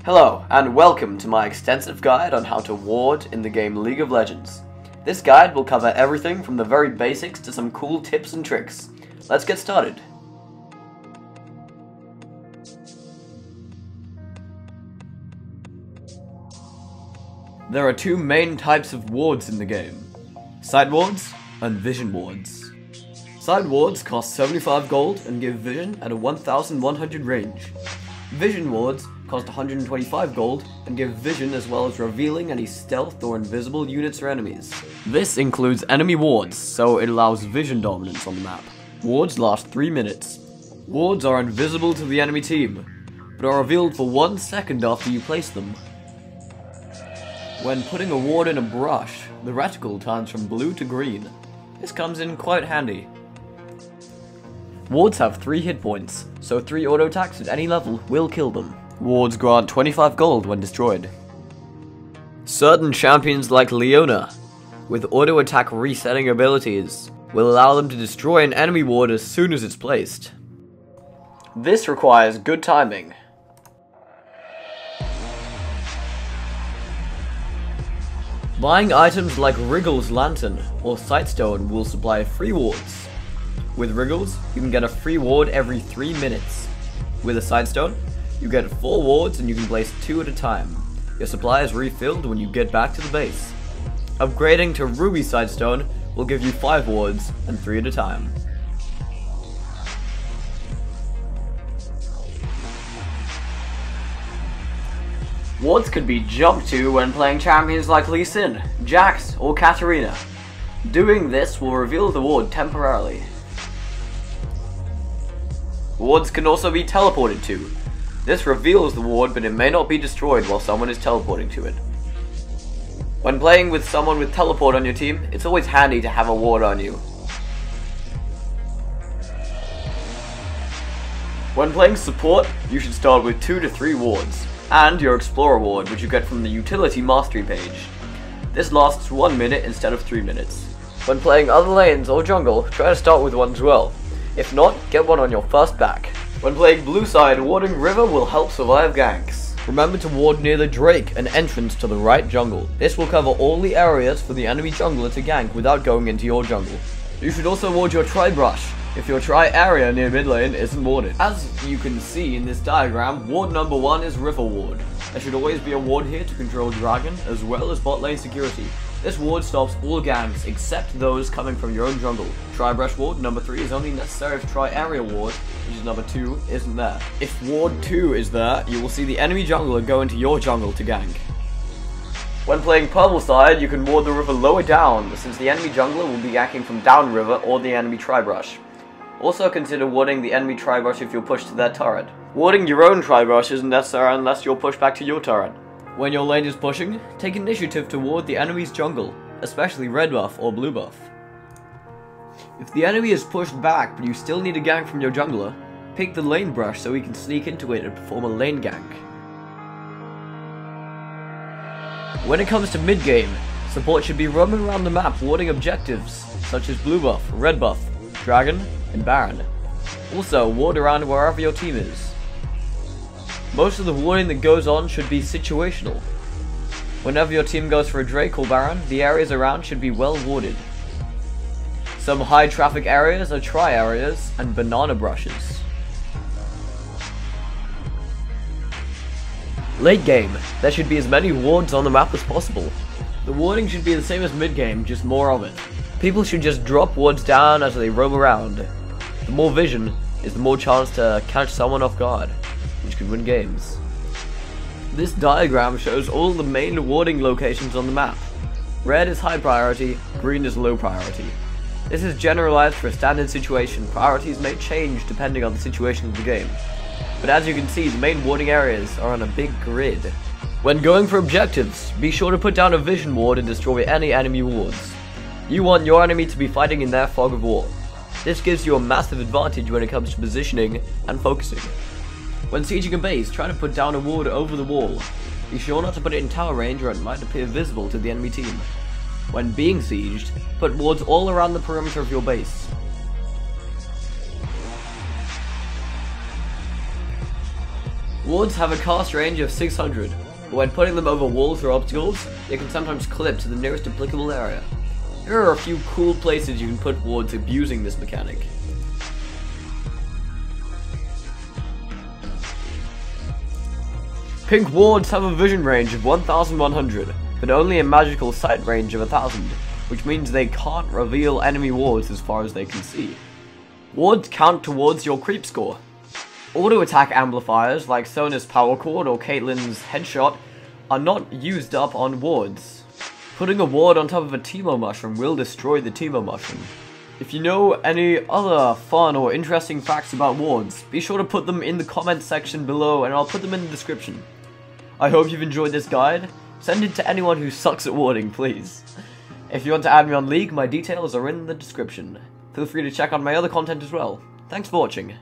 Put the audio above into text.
Hello, and welcome to my extensive guide on how to ward in the game League of Legends. This guide will cover everything from the very basics to some cool tips and tricks. Let's get started. There are two main types of wards in the game: side wards and vision wards. Side wards cost 75 gold and give vision at a 1100 range. Vision wards cost 125 gold and give vision as well as revealing any stealth or invisible units or enemies. This includes enemy wards, so it allows vision dominance on the map. Wards last 3 minutes. Wards are invisible to the enemy team, but are revealed for 1 second after you place them. When putting a ward in a brush, the reticle turns from blue to green. This comes in quite handy. Wards have 3 hit points, so 3 auto attacks at any level will kill them. Wards grant 25 gold when destroyed. Certain champions like Leona, with auto attack resetting abilities, will allow them to destroy an enemy ward as soon as it's placed. This requires good timing. Buying items like Wriggle's Lantern or Sightstone will supply free wards. With Wriggles, you can get a free ward every 3 minutes. With a Sightstone, you get 4 wards and you can place 2 at a time. Your supply is refilled when you get back to the base. Upgrading to Ruby Sightstone will give you 5 wards and 3 at a time. Wards could be jumped to when playing champions like Lee Sin, Jax, or Katarina. Doing this will reveal the ward temporarily. Wards can also be teleported to. This reveals the ward, but it may not be destroyed while someone is teleporting to it. When playing with someone with teleport on your team, it's always handy to have a ward on you. When playing support, you should start with 2 to 3 wards, and your Explorer ward, which you get from the Utility Mastery page. This lasts 1 minute instead of 3 minutes. When playing other lanes or jungle, try to start with one as well. If not, get one on your first back. When playing blue side, warding river will help survive ganks. Remember to ward near the Drake, an entrance to the right jungle. This will cover all the areas for the enemy jungler to gank without going into your jungle. You should also ward your tri-brush if your tri-area near mid lane isn't warded. As you can see in this diagram, ward number 1 is river ward. There should always be a ward here to control dragon as well as bot lane security. This ward stops all ganks except those coming from your own jungle. Tri-brush ward number 3 is only necessary if tri-area ward, which is number 2, isn't there. If ward 2 is there, you will see the enemy jungler go into your jungle to gank. When playing purple side, you can ward the river lower down, since the enemy jungler will be ganking from downriver or the enemy tri-brush. Also consider warding the enemy tri-brush if you're pushed to their turret. Warding your own tri-brush isn't necessary unless you're pushed back to your turret. When your lane is pushing, take initiative to ward the enemy's jungle, especially red buff or blue buff. If the enemy is pushed back but you still need a gank from your jungler, pick the lane brush so he can sneak into it and perform a lane gank. When it comes to mid game, support should be roaming around the map warding objectives such as blue buff, red buff, dragon, and baron. Also, ward around wherever your team is. Most of the warding that goes on should be situational. Whenever your team goes for a Drake or Baron, the areas around should be well warded. Some high traffic areas are tri-areas and banana brushes. Late game, there should be as many wards on the map as possible. The warding should be the same as mid game, just more of it. People should just drop wards down as they roam around. The more vision is the more chance to catch someone off guard, which could win games. This diagram shows all the main warding locations on the map. Red is high priority, green is low priority. This is generalized for a standard situation. Priorities may change depending on the situation of the game. But as you can see, the main warding areas are on a big grid. When going for objectives, be sure to put down a vision ward and destroy any enemy wards. You want your enemy to be fighting in their fog of war. This gives you a massive advantage when it comes to positioning and focusing. When sieging a base, try to put down a ward over the wall. Be sure not to put it in tower range or it might appear visible to the enemy team. When being sieged, put wards all around the perimeter of your base. Wards have a cast range of 600, but when putting them over walls or obstacles, they can sometimes clip to the nearest applicable area. Here are a few cool places you can put wards abusing this mechanic. Pink wards have a vision range of 1100, but only a magical sight range of 1000, which means they can't reveal enemy wards as far as they can see. Wards count towards your creep score. Auto attack amplifiers like Sona's power chord or Caitlyn's headshot are not used up on wards. Putting a ward on top of a Teemo mushroom will destroy the Teemo mushroom. If you know any other fun or interesting facts about wards, be sure to put them in the comments section below and I'll put them in the description. I hope you've enjoyed this guide. Send it to anyone who sucks at warding, please. If you want to add me on League, my details are in the description. Feel free to check out my other content as well. Thanks for watching.